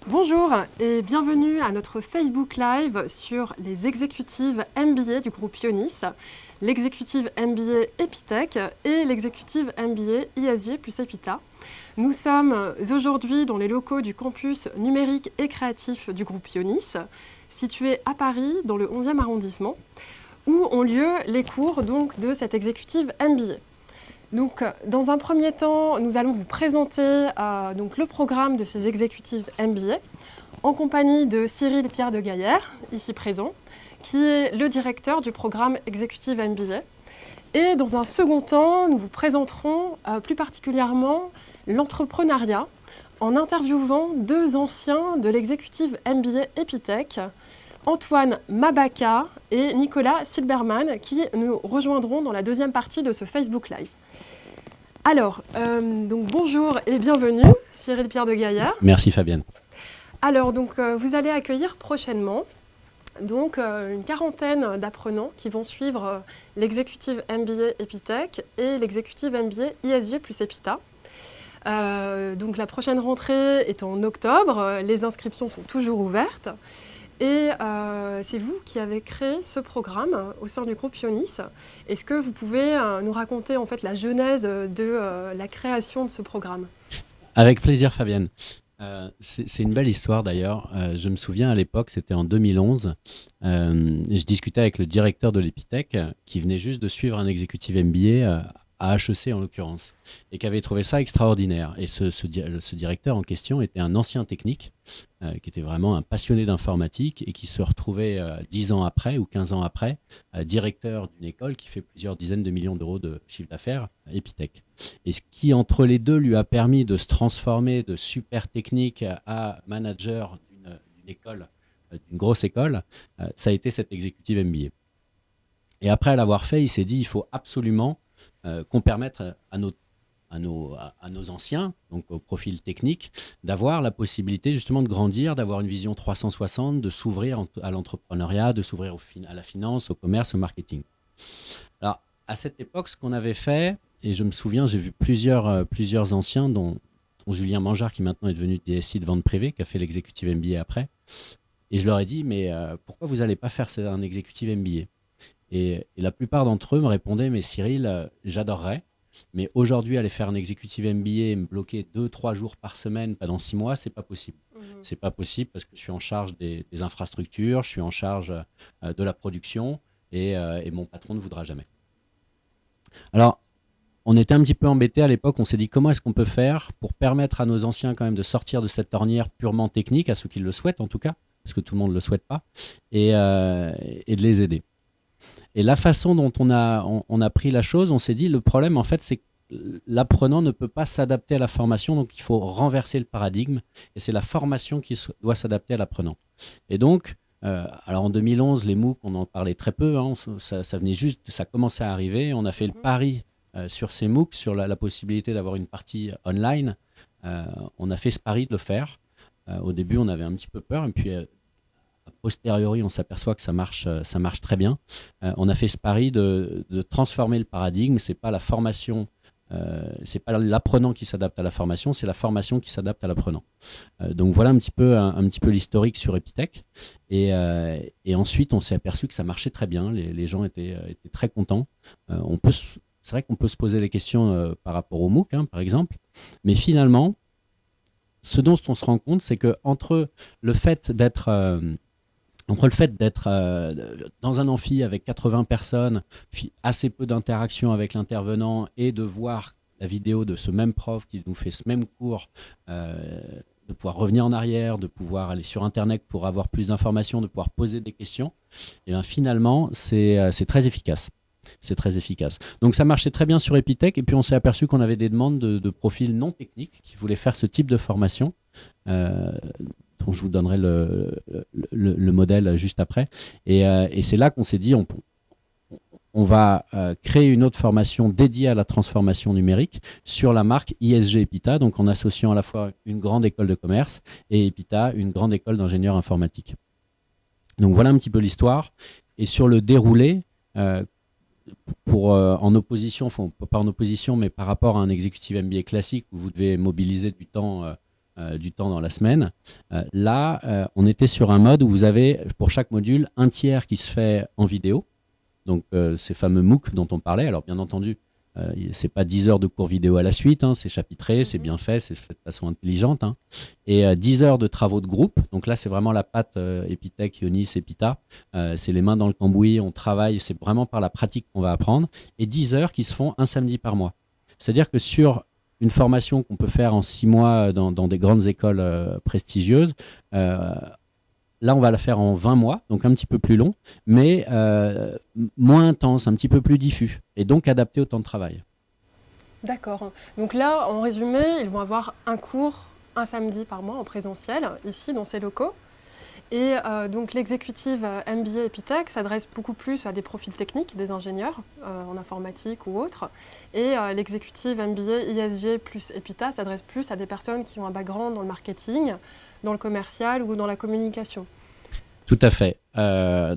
Bonjour et bienvenue à notre Facebook Live sur les exécutives MBA du groupe Ionis, l'exécutive MBA Epitech et l'exécutive MBA ISG plus Epita. Nous sommes aujourd'hui dans les locaux du campus numérique et créatif du groupe Ionis, situé à Paris dans le 11e arrondissement, où ont lieu les cours de cette exécutive MBA. Donc, dans un premier temps, nous allons vous présenter le programme de ces exécutives MBA en compagnie de Cyril Pierre de Gaillère, ici présent, qui est le directeur du programme Executive MBA. Et dans un second temps, nous vous présenterons plus particulièrement l'entrepreneuriat en interviewant deux anciens de l'exécutive MBA Epitech, Antoine Mabaka et Nicolas Silberman, qui nous rejoindront dans la deuxième partie de ce Facebook Live. Alors, bonjour et bienvenue, Cyril Pierre de Gaillard. Merci Fabienne. Alors, vous allez accueillir prochainement une quarantaine d'apprenants qui vont suivre l'exécutive MBA Epitech et l'exécutive MBA ISG plus Epita. La prochaine rentrée est en octobre, les inscriptions sont toujours ouvertes. Et c'est vous qui avez créé ce programme au sein du groupe Ionis. Est-ce que vous pouvez nous raconter en fait la genèse de la création de ce programme ? Avec plaisir Fabienne. C'est une belle histoire d'ailleurs. Je me souviens à l'époque, c'était en 2011. Je discutais avec le directeur de l'Epitech qui venait juste de suivre un exécutif MBA à HEC en l'occurrence, et qui avait trouvé ça extraordinaire. Et ce directeur en question était un ancien technique, qui était vraiment un passionné d'informatique et qui se retrouvait 10 ans après ou 15 ans après, directeur d'une école qui fait plusieurs dizaines de millions d'euros de chiffre d'affaires, Epitech. Et ce qui, entre les deux, lui a permis de se transformer de super technique à manager d'une école, d'une grosse école, ça a été cet exécutif MBA. Et après l'avoir fait, il s'est dit, il faut absolument qu'on permette à nos anciens, donc au profil technique, d'avoir la possibilité justement de grandir, d'avoir une vision 360, de s'ouvrir à l'entrepreneuriat, de s'ouvrir à la finance, au commerce, au marketing. Alors, à cette époque, ce qu'on avait fait, et je me souviens, j'ai vu plusieurs anciens, dont Julien Mangeard, qui maintenant est devenu DSI de vente privée, qui a fait l'exécutif MBA après, et je leur ai dit, mais pourquoi vous n'allez pas faire un exécutif MBA ? Et la plupart d'entre eux me répondaient, mais Cyril, j'adorerais, mais aujourd'hui, aller faire un exécutif MBA et me bloquer 2-3 jours par semaine pendant 6 mois, c'est pas possible. C'est pas possible parce que je suis en charge des infrastructures, je suis en charge de la production et mon patron ne voudra jamais. Alors, on était un petit peu embêtés à l'époque, on s'est dit comment est-ce qu'on peut faire pour permettre à nos anciens quand même de sortir de cette ornière purement technique, à ceux qui le souhaitent en tout cas, parce que tout le monde ne le souhaite pas, et de les aider. Et la façon dont on a pris la chose, on s'est dit, le problème, en fait, c'est que l'apprenant ne peut pas s'adapter à la formation, donc il faut renverser le paradigme, et c'est la formation qui doit s'adapter à l'apprenant. Et donc, alors en 2011, les MOOC, on en parlait très peu, hein, ça venait juste, ça commençait à arriver, on a fait le pari sur ces MOOC, sur la possibilité d'avoir une partie online, on a fait ce pari de le faire. Au début, on avait un petit peu peur, et puis a posteriori, on s'aperçoit que ça marche très bien. On a fait ce pari de transformer le paradigme. C'est pas la formation, c'est pas l'apprenant qui s'adapte à la formation, c'est la formation qui s'adapte à l'apprenant. Donc voilà un petit peu l'historique sur Epitech. Et ensuite, on s'est aperçu que ça marchait très bien. Les gens étaient très contents. C'est vrai qu'on peut se poser des questions par rapport au MOOC, hein, par exemple. Mais finalement, ce dont on se rend compte, c'est que entre le fait d'être dans un amphi avec 80 personnes, assez peu d'interaction avec l'intervenant et de voir la vidéo de ce même prof qui nous fait ce même cours, de pouvoir revenir en arrière, de pouvoir aller sur Internet pour avoir plus d'informations, de pouvoir poser des questions, et bien finalement, c'est très efficace. C'est très efficace. Donc ça marchait très bien sur Epitech, et puis on s'est aperçu qu'on avait des demandes de profils non techniques qui voulaient faire ce type de formation. Dont je vous donnerai le modèle juste après. Et c'est là qu'on s'est dit, on va créer une autre formation dédiée à la transformation numérique sur la marque ISG Epita, donc en associant à la fois une grande école de commerce et Epita, une grande école d'ingénieurs informatiques. Donc voilà un petit peu l'histoire. Et sur le déroulé, en opposition, pas en opposition, mais par rapport à un exécutif MBA classique où vous devez mobiliser du temps du temps dans la semaine. Là, on était sur un mode où vous avez pour chaque module un tiers qui se fait en vidéo. Donc ces fameux MOOC dont on parlait. Alors bien entendu, c'est pas 10 heures de cours vidéo à la suite, hein, c'est chapitré, c'est bien fait, c'est fait de façon intelligente. Hein. Et 10 heures de travaux de groupe. Donc là, c'est vraiment la patte Epitech, Ionis, Epita. C'est les mains dans le cambouis, on travaille, c'est vraiment par la pratique qu'on va apprendre. Et 10 heures qui se font un samedi par mois. C'est-à-dire que sur une formation qu'on peut faire en 6 mois dans des grandes écoles prestigieuses, là, on va la faire en 20 mois, donc un petit peu plus long, mais moins intense, un petit peu plus diffus, et donc adapté au temps de travail. D'accord. Donc là, en résumé, ils vont avoir un cours un samedi par mois en présentiel, ici dans ces locaux. Et donc l'exécutive MBA Epitech s'adresse beaucoup plus à des profils techniques, des ingénieurs en informatique ou autres. Et l'exécutive MBA ISG plus Epita s'adresse plus à des personnes qui ont un background dans le marketing, dans le commercial ou dans la communication. Tout à fait.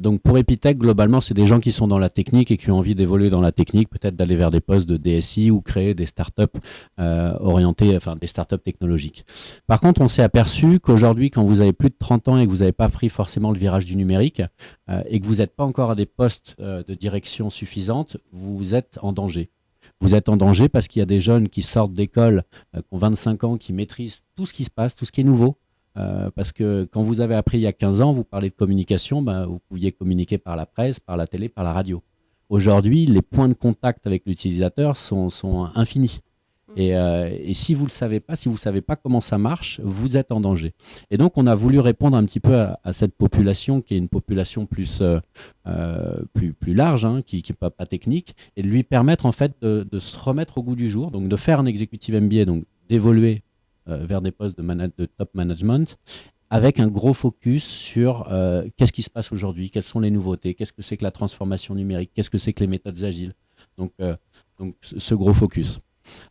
Donc pour Epitech, globalement, c'est des gens qui sont dans la technique et qui ont envie d'évoluer dans la technique, peut-être d'aller vers des postes de DSI ou créer des startups orientées, enfin des startups technologiques. Par contre, on s'est aperçu qu'aujourd'hui, quand vous avez plus de 30 ans et que vous n'avez pas pris forcément le virage du numérique et que vous n'êtes pas encore à des postes de direction suffisantes, vous êtes en danger. Vous êtes en danger parce qu'il y a des jeunes qui sortent d'école, qui ont 25 ans, qui maîtrisent tout ce qui se passe, tout ce qui est nouveau. Parce que quand vous avez appris il y a 15 ans, vous parlez de communication, vous pouviez communiquer par la presse, par la télé, par la radio. Aujourd'hui, les points de contact avec l'utilisateur sont infinis. Et si vous ne le savez pas, si vous ne savez pas comment ça marche, vous êtes en danger. Et donc, on a voulu répondre un petit peu à cette population qui est une population plus large, hein, qui n'est pas technique, et de lui permettre en fait de se remettre au goût du jour, donc de faire un executive MBA, donc d'évoluer vers des postes de top management, avec un gros focus sur qu'est-ce qui se passe aujourd'hui, quelles sont les nouveautés, qu'est-ce que c'est que la transformation numérique, qu'est-ce que c'est que les méthodes agiles. Donc ce gros focus.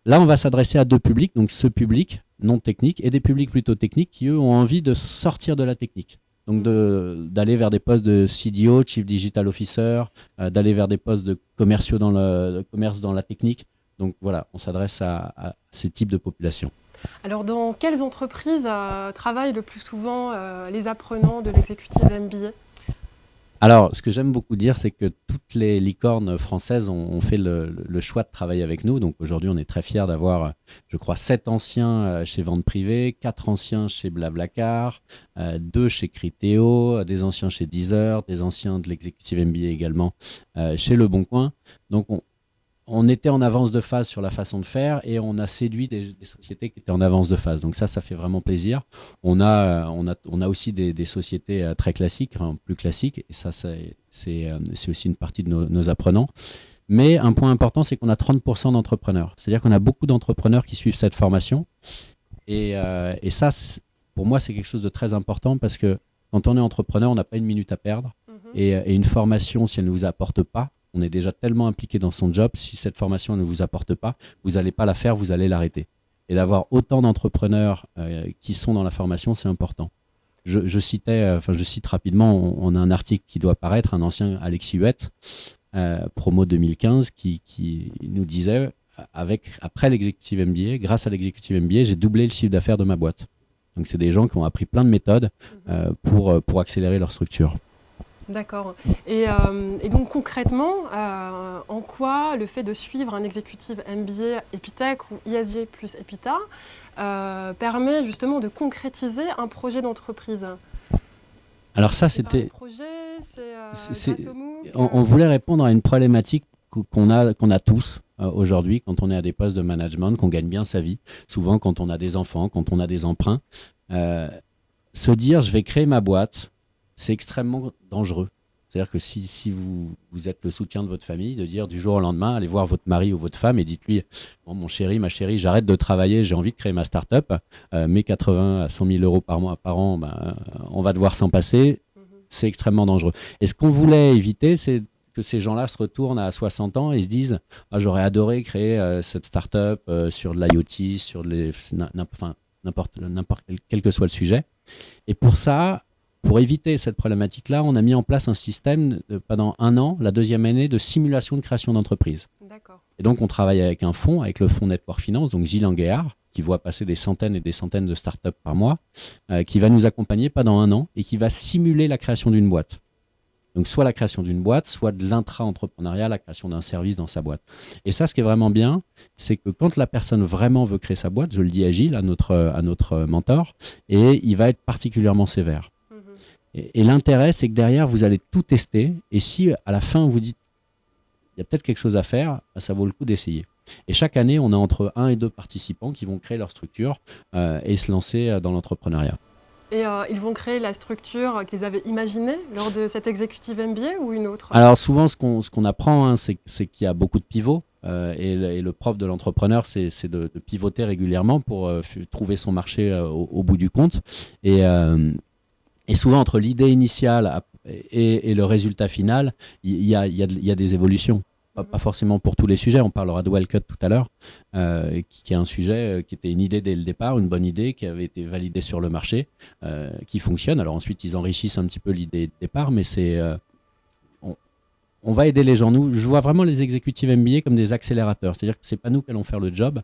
Là, on va s'adresser à deux publics, donc ce public non technique et des publics plutôt techniques qui, eux, ont envie de sortir de la technique. Donc d'aller vers des postes de CDO, Chief Digital Officer, d'aller vers des postes de commerciaux dans le commerce dans la technique. Donc voilà, on s'adresse à ces types de populations. Alors, dans quelles entreprises travaillent le plus souvent les apprenants de l'exécutive MBA ? Alors, ce que j'aime beaucoup dire, c'est que toutes les licornes françaises ont fait le choix de travailler avec nous. Donc aujourd'hui, on est très fiers d'avoir, je crois, 7 anciens chez Vente Privée, 4 anciens chez Blablacar, 2 chez Criteo, des anciens chez Deezer, des anciens de l'exécutive MBA également chez Le Bon Coin. Donc on était en avance de phase sur la façon de faire et on a séduit des sociétés qui étaient en avance de phase. Donc ça fait vraiment plaisir. On a aussi des sociétés très classiques, hein, plus classiques, et ça c'est aussi une partie de nos apprenants. Mais un point important, c'est qu'on a 30% d'entrepreneurs. C'est-à-dire qu'on a beaucoup d'entrepreneurs qui suivent cette formation. Et ça, pour moi, c'est quelque chose de très important parce que quand on est entrepreneur, on n'a pas une minute à perdre. Et une formation, si elle ne vous apporte pas, on est déjà tellement impliqué dans son job, si cette formation ne vous apporte pas, vous n'allez pas la faire, vous allez l'arrêter. Et d'avoir autant d'entrepreneurs qui sont dans la formation, c'est important. Je cite rapidement, on a un article qui doit paraître, un ancien Alexis Huette, promo 2015, qui nous disait, après l'exécutive MBA, grâce à l'exécutive MBA, j'ai doublé le chiffre d'affaires de ma boîte. Donc c'est des gens qui ont appris plein de méthodes pour accélérer leur structure. D'accord. Et donc concrètement, en quoi le fait de suivre un exécutive MBA Epitech ou ISG plus Epita permet justement de concrétiser un projet d'entreprise ? Alors ça, c'était... Un projet, c'est grâce au MOOC, on voulait répondre à une problématique qu'on a tous aujourd'hui quand on est à des postes de management, qu'on gagne bien sa vie, souvent quand on a des enfants, quand on a des emprunts. Se dire, je vais créer ma boîte, c'est extrêmement dangereux. C'est-à-dire que si vous êtes le soutien de votre famille, de dire du jour au lendemain, allez voir votre mari ou votre femme et dites-lui, bon, mon chéri, ma chérie, j'arrête de travailler, j'ai envie de créer ma start-up, mes 80 à 100 000 euros par mois, par an, on va devoir s'en passer, c'est extrêmement dangereux. Et ce qu'on voulait éviter, c'est que ces gens-là se retournent à 60 ans et se disent, j'aurais adoré créer cette start-up sur de l'IoT, sur n'importe quel que soit le sujet. Et pour ça, pour éviter cette problématique-là, on a mis en place un système pendant 1 an, la 2e année, de simulation de création d'entreprise. D'accord. Et donc, on travaille avec un fonds, avec le fonds Network Finance, donc Gilles Anguéard, qui voit passer des centaines et des centaines de startups par mois, qui va nous accompagner pendant 1 an et qui va simuler la création d'une boîte. Donc soit la création d'une boîte, soit de l'intra-entrepreneuriat, la création d'un service dans sa boîte. Et ça, ce qui est vraiment bien, c'est que quand la personne vraiment veut créer sa boîte, je le dis à Gilles, à notre mentor, et il va être particulièrement sévère. Et l'intérêt, c'est que derrière, vous allez tout tester. Et si à la fin, vous dites, il y a peut-être quelque chose à faire, ça vaut le coup d'essayer. Et chaque année, on a entre 1 et 2 participants qui vont créer leur structure et se lancer dans l'entrepreneuriat. Et ils vont créer la structure qu'ils avaient imaginée lors de cette Executive MBA ou une autre? Alors souvent, ce qu'on apprend, c'est qu'il y a beaucoup de pivots. Et le propre de l'entrepreneur, c'est de pivoter régulièrement pour trouver son marché au bout du compte. Et souvent, entre l'idée initiale et le résultat final, il y a des évolutions. Pas forcément pour tous les sujets, on parlera de Wellcut tout à l'heure, qui est un sujet qui était une idée dès le départ, une bonne idée qui avait été validée sur le marché, qui fonctionne. Alors ensuite, ils enrichissent un petit peu l'idée de départ, mais on va aider les gens. Nous, je vois vraiment les exécutifs MBA comme des accélérateurs, c'est-à-dire que ce n'est pas nous qui allons faire le job,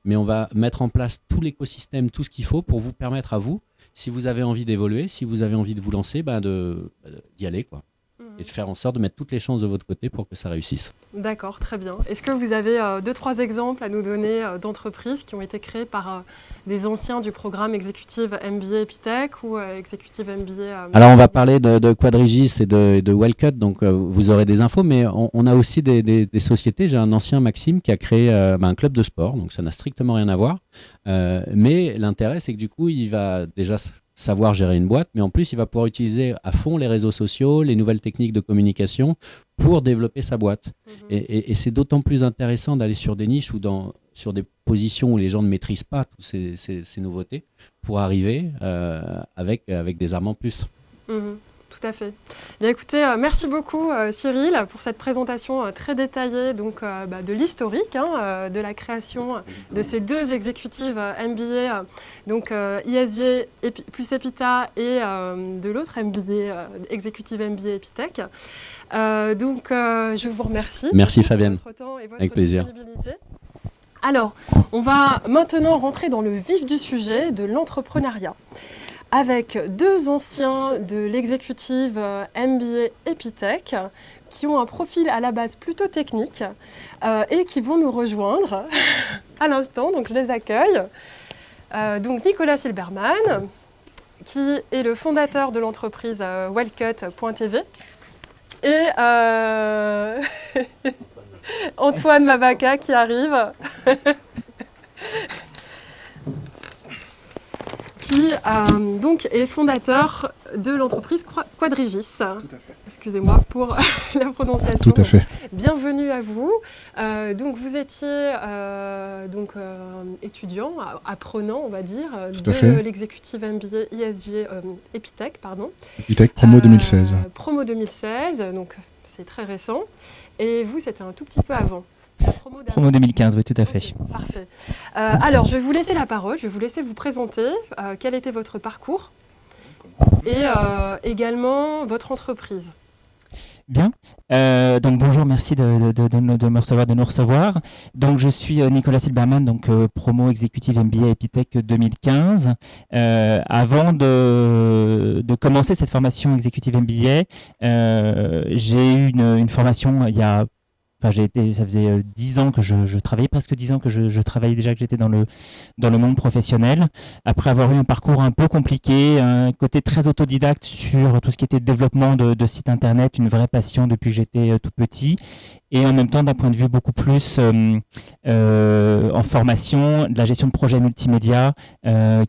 mais on va mettre en place tout l'écosystème, tout ce qu'il faut pour vous permettre à vous, si vous avez envie d'évoluer, si vous avez envie de vous lancer, d'y aller, quoi. Et de faire en sorte de mettre toutes les chances de votre côté pour que ça réussisse. D'accord, très bien. Est-ce que vous avez 2-3 exemples à nous donner d'entreprises qui ont été créées par des anciens du programme Executive MBA Epitech ou Executive MBA Alors, on va parler de Quadrigis et de Wellcut, donc vous aurez des infos, mais on a aussi des sociétés. J'ai un ancien, Maxime, qui a créé un club de sport, donc ça n'a strictement rien à voir. Mais l'intérêt, c'est que du coup, il va déjà savoir gérer une boîte, mais en plus, il va pouvoir utiliser à fond les réseaux sociaux, les nouvelles techniques de communication pour développer sa boîte. Et c'est d'autant plus intéressant d'aller sur des niches ou sur des positions où les gens ne maîtrisent pas toutes ces nouveautés pour arriver avec des armes en plus. Tout à fait. Bien, écoutez, merci beaucoup Cyril pour cette présentation très détaillée donc, de l'historique de la création de ces 2 exécutives MBA, donc ISG plus Epita et de l'autre MBA, Executive MBA Epitech. Donc je vous remercie. Merci Fabienne, pour votre temps et votre avec plaisir. Alors, on va maintenant rentrer dans le vif du sujet de l'entrepreneuriat, avec 2 anciens de l'exécutive MBA Epitech qui ont un profil à la base plutôt technique et qui vont nous rejoindre à l'instant. Donc je les accueille. Donc Nicolas Silberman, qui est le fondateur de l'entreprise Wellcut.tv, et Antoine Mabaka qui arrive. Qui donc est fondateur de l'entreprise Quadrigis. Tout à fait. Excusez-moi pour la prononciation. Tout à fait. Bienvenue à vous. Donc vous étiez étudiant, apprenant, on va dire, de l'exécutive MBA ISG Epitech, pardon. Epitech promo 2016. Promo 2016, donc c'est très récent. Et vous, c'était un tout petit peu avant. Promo 2015, oui, tout à fait. Okay, parfait. Alors, je vais vous laisser la parole, je vais vous laisser vous présenter quel était votre parcours et également votre entreprise. Bien. Donc bonjour, merci de me recevoir, de nous recevoir. Donc je suis Nicolas Silberman, donc promo exécutive MBA Epitech 2015. Avant de commencer cette formation exécutive MBA, j'ai eu une formation il y a... Enfin, ça faisait 10 ans que je travaillais, presque 10 ans que je travaillais déjà, que j'étais dans le monde professionnel. Après avoir eu un parcours un peu compliqué, un côté très autodidacte sur tout ce qui était développement de sites internet, une vraie passion depuis que j'étais tout petit. Et en même temps, d'un point de vue beaucoup plus en formation, de la gestion de projets multimédia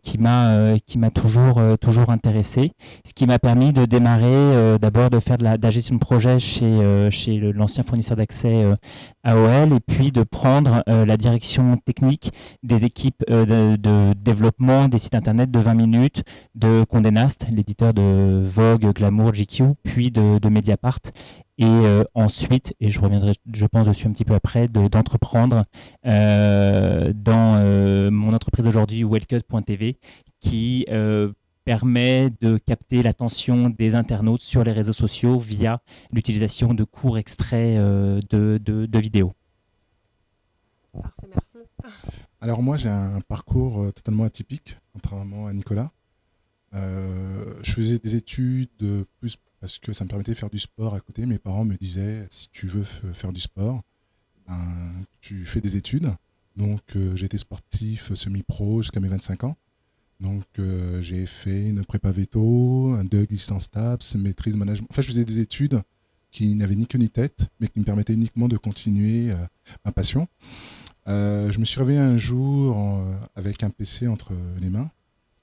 qui m'a toujours intéressé. Ce qui m'a permis de démarrer, d'abord de faire de la gestion de projet chez l'ancien fournisseur d'accès AOL, et puis de prendre la direction technique des équipes de développement des sites internet de 20 minutes de Condé Nast, l'éditeur de Vogue, Glamour, GQ, puis de Mediapart. Et ensuite, et je reviendrai, je pense, dessus un petit peu après, d'entreprendre dans mon entreprise aujourd'hui, Wellcut.tv, qui permet de capter l'attention des internautes sur les réseaux sociaux via l'utilisation de courts extraits de vidéos. Parfait, merci. Alors moi, j'ai un parcours totalement atypique, contrairement à Nicolas. Je faisais des études plus parce que ça me permettait de faire du sport à côté. Mes parents me disaient, si tu veux faire du sport, ben, tu fais des études. Donc j'ai été sportif semi-pro jusqu'à mes 25 ans. Donc j'ai fait une prépa veto, un DUG licence TAPS, maîtrise management. En fait, je faisais des études qui n'avaient ni queue ni tête, mais qui me permettaient uniquement de continuer ma passion. Je me suis réveillé un jour avec un PC entre les mains.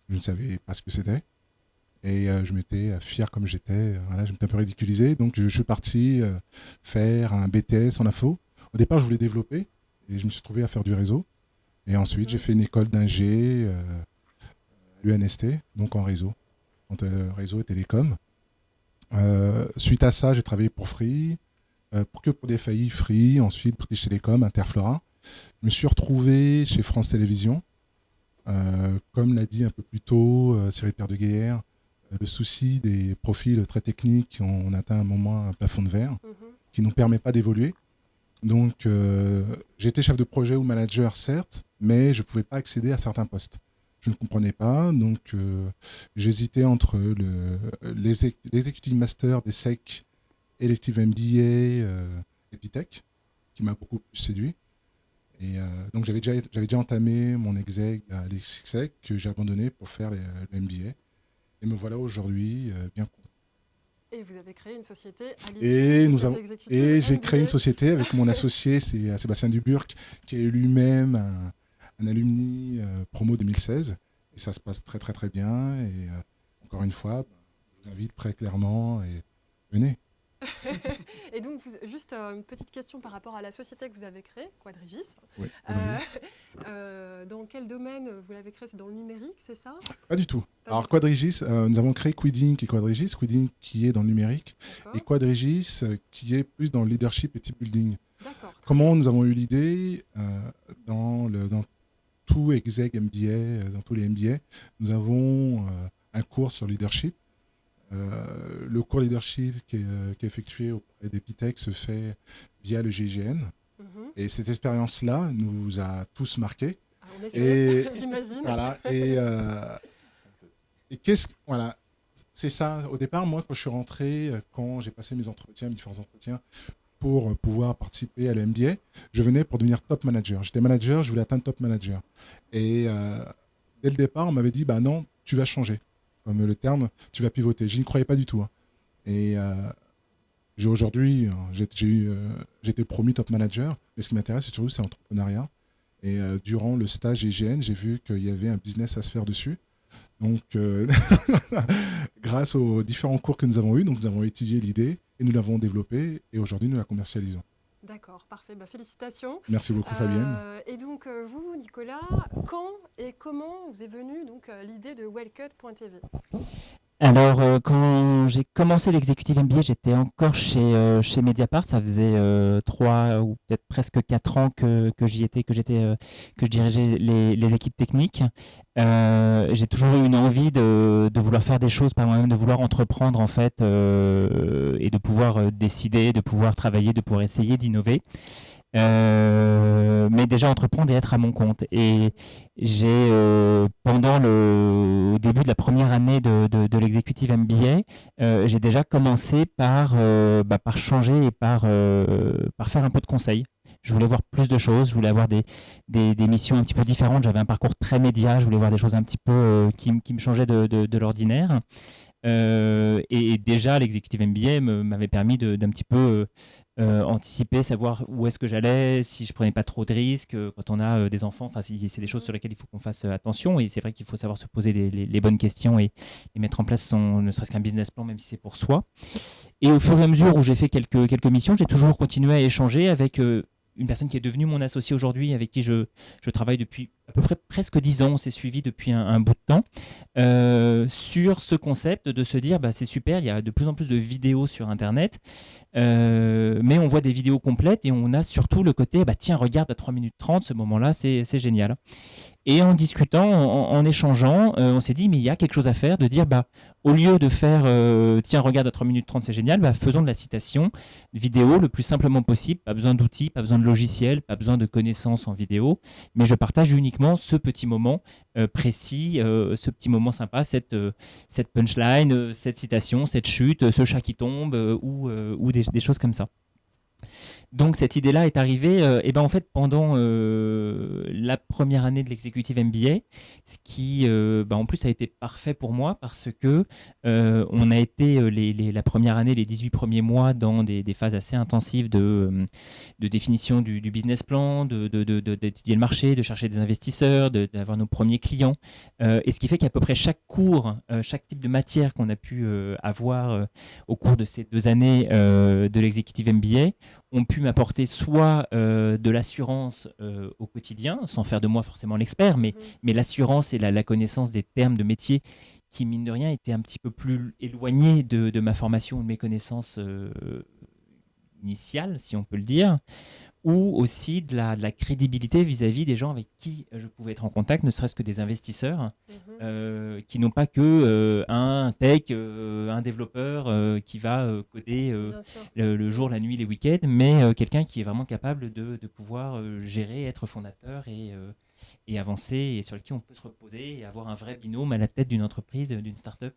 Je ne savais pas ce que c'était. Et je m'étais fier comme j'étais. Voilà, je m'étais un peu ridiculisé. Donc je suis parti faire un BTS en info. Au départ, je voulais développer et je me suis trouvé à faire du réseau. Et ensuite, j'ai fait une école d'ingé à l'UNST, donc en réseau, entre réseau et télécom. Suite à ça, j'ai travaillé pour Free, pour des FAI Free, ensuite British Telecom, Interflora. Je me suis retrouvé chez France Télévisions. Comme l'a dit un peu plus tôt Cyril Pierre de Guerre, le souci des profils très techniques, on atteint un moment un plafond de verre qui ne nous permet pas d'évoluer. Donc j'étais chef de projet ou manager certes, mais je ne pouvais pas accéder à certains postes. Je ne comprenais pas, donc j'hésitais entre l'executive master des SEC, Elective MBA, Epitech, qui m'a beaucoup plus séduit. Et donc j'avais déjà entamé mon exec à l'EXEC que j'ai abandonné pour faire le MBA. Et me voilà aujourd'hui bien content. Et vous avez créé une société à l'issue Et j'ai créé une société avec mon associé, c'est Sébastien Duburc, qui est lui-même un alumni promo 2016. Et ça se passe très très très bien. Et encore une fois, je vous invite très clairement et venez. Et donc, juste une petite question par rapport à la société que vous avez créée, Quadrigis. Oui, dans quel domaine vous l'avez créée? C'est dans le numérique, c'est ça? Pas du tout. Alors Quadrigis, nous avons créé Quidink et Quadrigis. Quidink qui est dans le numérique et Quadrigis qui est plus dans le leadership et team building. D'accord. Comment nous avons eu l'idée dans tout exec MBA, dans tous les MBA, nous avons un cours sur leadership. Le cours leadership qui est effectué auprès d'Epitech se fait via le GIGN. Et cette expérience-là nous a tous marqués. J'imagine. Voilà. Voilà. C'est ça. Au départ, moi, quand je suis rentré, quand j'ai passé mes différents entretiens pour pouvoir participer à la MBA, je venais pour devenir top manager. J'étais manager, je voulais atteindre top manager. Et dès le départ, on m'avait dit, bah non, tu vas changer. Comme le terme, tu vas pivoter. Je n'y croyais pas du tout. Hein. Et aujourd'hui, j'ai été promu top manager, mais ce qui m'intéresse surtout, c'est l'entrepreneuriat. Et durant le stage EGN, j'ai vu qu'il y avait un business à se faire dessus. Donc, grâce aux différents cours que nous avons eus, nous avons étudié l'idée et nous l'avons développée. Et aujourd'hui, nous la commercialisons. D'accord, parfait. Félicitations. Merci beaucoup, Fabienne. Et donc, vous, Nicolas, quand et comment vous est venue l'idée de Wellcut.tv? Alors, quand j'ai commencé l'executive MBA, j'étais encore chez Mediapart. Ça faisait 3 ou peut-être presque 4 ans que j'y étais, que je dirigeais les équipes techniques. J'ai toujours eu une envie de vouloir faire des choses par moi-même, de vouloir entreprendre en fait, et de pouvoir décider, de pouvoir travailler, de pouvoir essayer d'innover. Mais déjà entreprendre et être à mon compte. Et j'ai, au début de la première année de l'executive MBA, j'ai déjà commencé par changer et par faire un peu de conseil. Je voulais voir plus de choses, je voulais avoir des missions un petit peu différentes. J'avais un parcours très média, je voulais voir des choses un petit peu qui me changeaient de l'ordinaire. Et déjà, l'executive MBA m'avait permis d'un petit peu anticiper, savoir où est-ce que j'allais, si je prenais pas trop de risques quand on a des enfants. Enfin, c'est des choses sur lesquelles il faut qu'on fasse attention. Et c'est vrai qu'il faut savoir se poser les bonnes questions et mettre en place ne serait-ce qu'un business plan, même si c'est pour soi. Et au fur et à mesure où j'ai fait quelques missions, j'ai toujours continué à échanger avec une personne qui est devenue mon associé aujourd'hui, avec qui je travaille depuis à peu près presque 10 ans. On s'est suivi depuis un bout de temps sur ce concept de se dire c'est super, il y a de plus en plus de vidéos sur Internet, mais on voit des vidéos complètes et on a surtout le côté tiens, regarde à 3 minutes 30, ce moment-là, c'est génial. Et en discutant, en échangeant, on s'est dit, mais il y a quelque chose à faire, de dire, au lieu de faire, tiens, regarde à 3 minutes 30, c'est génial, faisons de la citation vidéo le plus simplement possible, pas besoin d'outils, pas besoin de logiciels, pas besoin de connaissances en vidéo, mais je partage uniquement ce petit moment précis, ce petit moment sympa, cette punchline, cette citation, cette chute, ce chat qui tombe, ou des choses comme ça. Donc cette idée-là est arrivée en fait pendant la première année de l'executive MBA, ce qui en plus a été parfait pour moi parce que on a été la première année, les 18 premiers mois dans des phases assez intensives de définition du business plan, d'étudier le marché, de chercher des investisseurs, d'avoir nos premiers clients. Et ce qui fait qu'à peu près chaque cours, chaque type de matière qu'on a pu avoir au cours de ces 2 années de l'executive MBA ont pu m'apporter soit de l'assurance au quotidien, sans faire de moi forcément l'expert, mais l'assurance et la connaissance des termes de métier qui, mine de rien, étaient un petit peu plus éloignés de ma formation ou de mes connaissances initiales, si on peut le dire, ou aussi de la crédibilité vis-à-vis des gens avec qui je pouvais être en contact, ne serait-ce que des investisseurs, qui n'ont pas que un tech, un développeur qui va coder le jour, la nuit, les week-ends, mais quelqu'un qui est vraiment capable de pouvoir gérer, être fondateur et avancer, et sur lequel on peut se reposer et avoir un vrai binôme à la tête d'une entreprise, d'une start-up.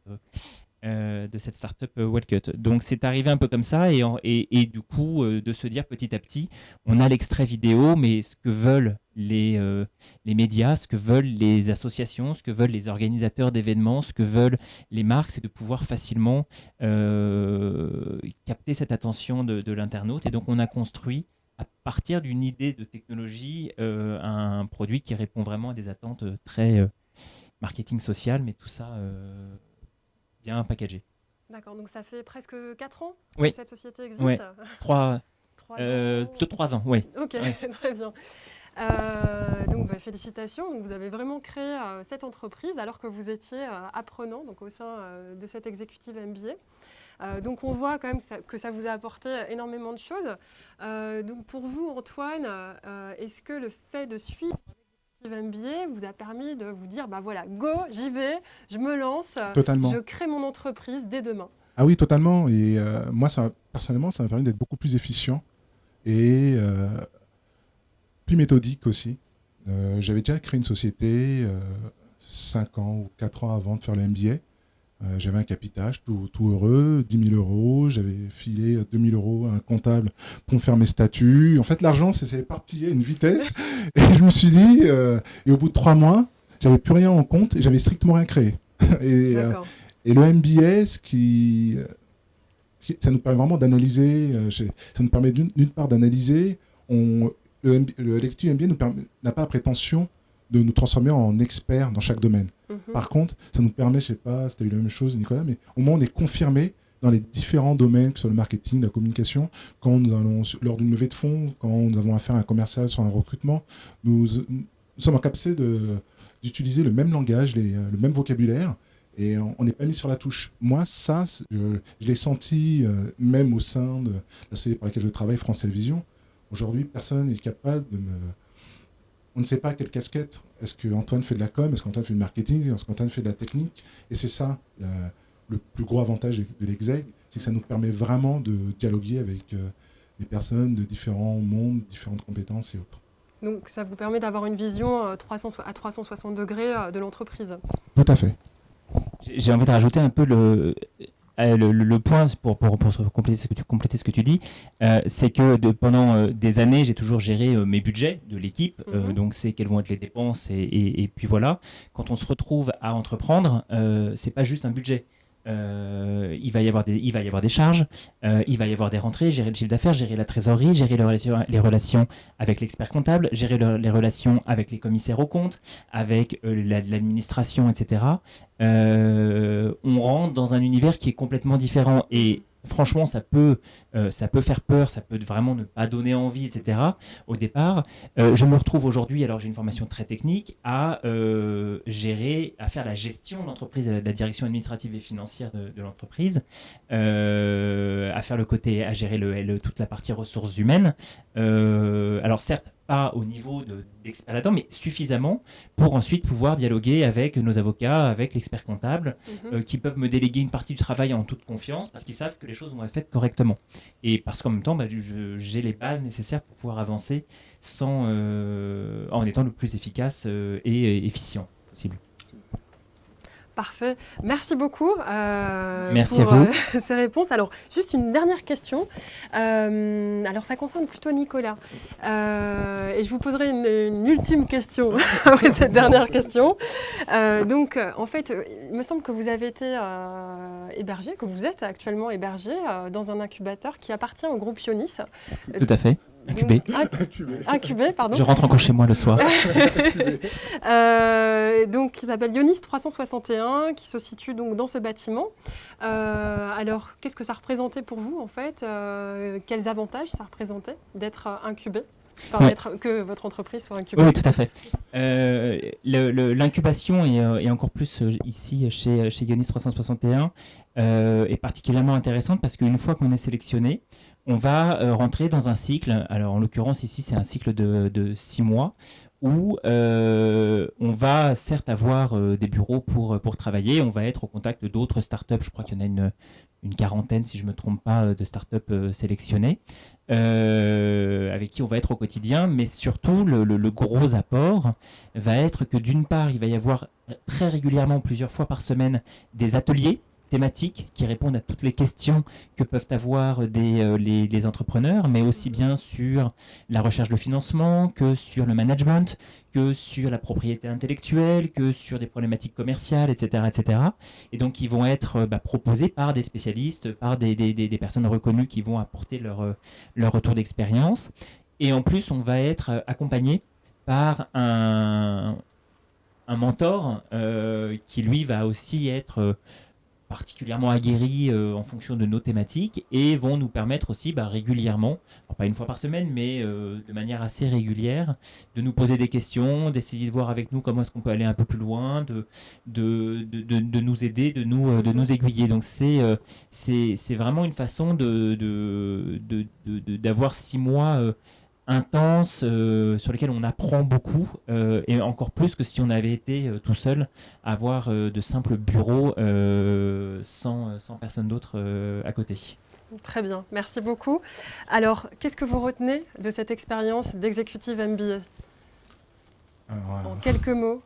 De cette startup Wellcut. Donc c'est arrivé un peu comme ça et du coup de se dire petit à petit, on a l'extrait vidéo, mais ce que veulent les médias, ce que veulent les associations, ce que veulent les organisateurs d'événements, ce que veulent les marques, c'est de pouvoir facilement capter cette attention de l'internaute. Et donc on a construit à partir d'une idée de technologie un produit qui répond vraiment à des attentes très marketing social, mais tout ça bien packagé. D'accord, donc ça fait presque 4 ans que cette société existe. Oui, 3 ans, oui. Ok, très bien. Donc félicitations, donc, vous avez vraiment créé cette entreprise alors que vous étiez apprenant donc, au sein de cette executive MBA. Donc on voit quand même que ça vous a apporté énormément de choses. Donc pour vous Antoine, est-ce que le fait de suivre MBA vous a permis de vous dire, voilà, go, j'y vais, je me lance, Totalement. je crée mon entreprise dès demain. Ah oui, totalement. Et moi, personnellement, ça m'a permis d'être beaucoup plus efficient et plus méthodique aussi. J'avais déjà créé une société 5 ans ou 4 ans avant de faire le MBA. J'avais un capital, tout heureux, 10 000 euros. J'avais filé 2 000 euros à un comptable pour me faire mes statuts. En fait, l'argent s'est éparpillé à une vitesse. Et je me suis dit, et au bout de 3 mois, j'avais plus rien en compte et j'avais strictement rien créé. Et le MBA, ça nous permet vraiment d'analyser. Ça nous permet d'une part d'analyser. L'executive MBA n'a pas la prétention de nous transformer en experts dans chaque domaine. Par contre, ça nous permet, je ne sais pas si tu as eu la même chose, Nicolas, mais au moins on est confirmé dans les différents domaines, que ce soit le marketing, la communication, quand nous allons, lors d'une levée de fonds, quand nous avons affaire à un commercial sur un recrutement, nous sommes en capacité d'utiliser le même langage, le même vocabulaire, et on n'est pas mis sur la touche. Moi, ça, je l'ai senti même au sein de la société par laquelle je travaille, France Télévisions. Aujourd'hui, personne n'est capable de me... On ne sait pas quelle casquette. Est-ce qu'Antoine fait de la com? Est-ce qu'Antoine fait du marketing? Est-ce qu'Antoine fait de la technique? Et c'est ça, le plus gros avantage de l'exeg, c'est que ça nous permet vraiment de dialoguer avec des personnes de différents mondes, différentes compétences et autres. Donc ça vous permet d'avoir une vision à 360 degrés de l'entreprise. Tout à fait. J'ai envie de rajouter un peu le point pour compléter ce que tu dis, c'est que pendant des années, j'ai toujours géré mes budgets de l'équipe, donc c'est quelles vont être les dépenses et puis voilà. Quand on se retrouve à entreprendre, c'est pas juste un budget. Il va y avoir des charges, il va y avoir des rentrées, gérer le chiffre d'affaires, gérer la trésorerie, gérer les relations avec l'expert comptable, gérer les relations avec les commissaires aux comptes, avec l'administration, etc. On rentre dans un univers qui est complètement différent et franchement, ça peut faire peur, ça peut vraiment ne pas donner envie, etc. Au départ, je me retrouve aujourd'hui, alors j'ai une formation très technique, à faire la gestion de l'entreprise, la direction administrative et financière de l'entreprise, à gérer toute la partie ressources humaines. Alors certes, pas au niveau d'expert là-dedans, mais suffisamment pour ensuite pouvoir dialoguer avec nos avocats, avec l'expert comptable, qui peuvent me déléguer une partie du travail en toute confiance, parce qu'ils savent que les choses vont être faites correctement. Et parce qu'en même temps, j'ai les bases nécessaires pour pouvoir avancer en étant le plus efficace et efficient possible. Parfait. Merci beaucoup Merci pour à vous. ces réponses. Alors, juste une dernière question. Alors, ça concerne plutôt Nicolas. Et je vous poserai une ultime question après cette dernière question. Donc, en fait, il me semble que vous avez été hébergé, que vous êtes actuellement hébergé dans un incubateur qui appartient au groupe Ionis. Tout à fait. Incubé. Incubé, pardon. Je rentre encore chez moi le soir. Donc, qui s'appelle Ionis 361, qui se situe donc dans ce bâtiment. Alors, qu'est-ce que ça représentait pour vous, en fait quels avantages ça représentait d'être incubé que votre entreprise soit incubée? Oui, tout à fait. L'incubation et encore plus ici chez Ionis 361 est particulièrement intéressante parce qu'une fois qu'on est sélectionné, on va rentrer dans un cycle. Alors en l'occurrence ici c'est un cycle de 6 mois où on va certes avoir des bureaux pour travailler, on va être au contact d'autres startups, je crois qu'il y en a une quarantaine si je ne me trompe pas de startups sélectionnées, avec qui on va être au quotidien, mais surtout le gros apport va être que d'une part il va y avoir très régulièrement, plusieurs fois par semaine, des ateliers thématiques qui répondent à toutes les questions que peuvent avoir les entrepreneurs, mais aussi bien sur la recherche de financement, que sur le management, que sur la propriété intellectuelle, que sur des problématiques commerciales, etc. etc. Et donc, ils vont être proposés par des spécialistes, par des personnes reconnues qui vont apporter leur retour d'expérience. Et en plus, on va être accompagné par un mentor qui, lui, va aussi être particulièrement aguerris en fonction de nos thématiques et vont nous permettre aussi régulièrement, alors pas une fois par semaine, mais de manière assez régulière, de nous poser des questions, d'essayer de voir avec nous comment est-ce qu'on peut aller un peu plus loin, de nous aider, de nous aiguiller. Donc c'est vraiment une façon d'avoir 6 mois intense sur lesquels on apprend beaucoup et encore plus que si on avait été tout seul à avoir de simples bureaux sans personne d'autre à côté. Très bien, merci beaucoup. Alors, qu'est-ce que vous retenez de cette expérience d'exécutive MBA en quelques mots?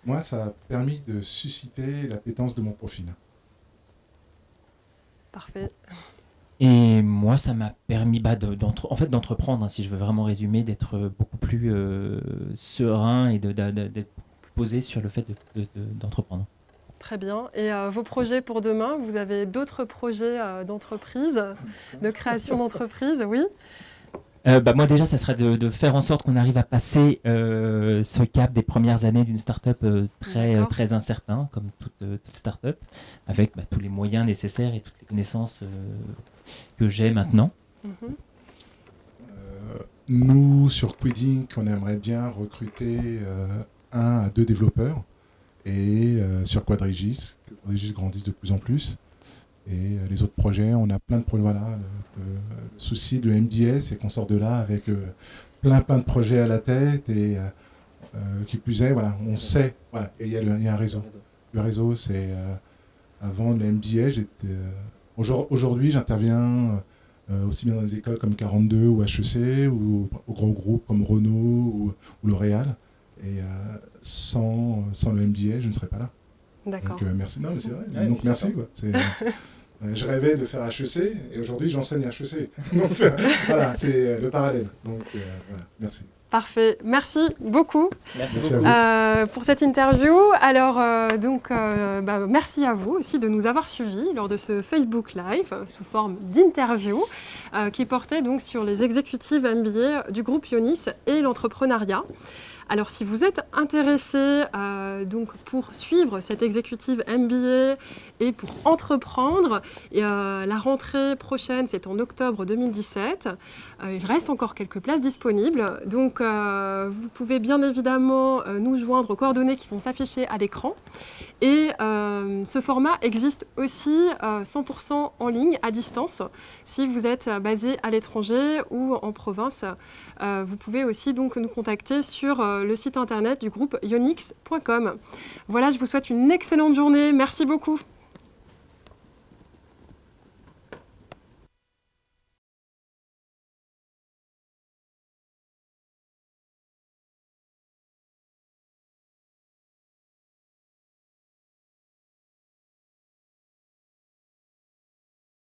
Moi, ça a permis de susciter l'appétence de mon profil. Parfait. Et moi, ça m'a permis d'entreprendre, si je veux vraiment résumer, d'être beaucoup plus serein et d'être posé sur le fait d'entreprendre. Très bien. Et vos projets pour demain, vous avez d'autres projets d'entreprise, de création d'entreprise, oui? Moi déjà, ça serait de faire en sorte qu'on arrive à passer ce cap des premières années d'une start-up très incertain, comme toute start-up, avec tous les moyens nécessaires et toutes les connaissances que j'ai maintenant. Nous, sur Quidink, on aimerait bien recruter 1 à 2 développeurs. Et sur Quadrigis grandissent de plus en plus. Et les autres projets, on a plein de projets. Voilà, le souci de MDA, c'est qu'on sort de là avec plein de projets à la tête. Et qui plus est, voilà, on sait. Voilà, et il y a un réseau. Le réseau, c'est avant le MDA, aujourd'hui, j'interviens aussi bien dans des écoles comme 42 ou HEC, ou aux gros groupes comme Renault ou L'Oréal. Et sans le MBA, je ne serais pas là. D'accord. Donc merci. Non, mais c'est vrai. Donc merci. Quoi. Je rêvais de faire HEC et aujourd'hui j'enseigne HEC. Donc voilà, c'est le parallèle. Donc voilà, merci. Parfait. Merci beaucoup pour cette interview. Alors, merci à vous aussi de nous avoir suivis lors de ce Facebook Live sous forme d'interview qui portait donc sur les exécutives MBA du groupe Ionis et l'entrepreneuriat. Alors, si vous êtes intéressé donc pour suivre cette exécutive MBA Et pour entreprendre, la rentrée prochaine, c'est en octobre 2017. Il reste encore quelques places disponibles. Donc, vous pouvez bien évidemment nous joindre aux coordonnées qui vont s'afficher à l'écran. Et ce format existe aussi 100% en ligne, à distance. Si vous êtes basé à l'étranger ou en province, vous pouvez aussi donc nous contacter sur le site internet du groupe ionix.com. Voilà, je vous souhaite une excellente journée. Merci beaucoup.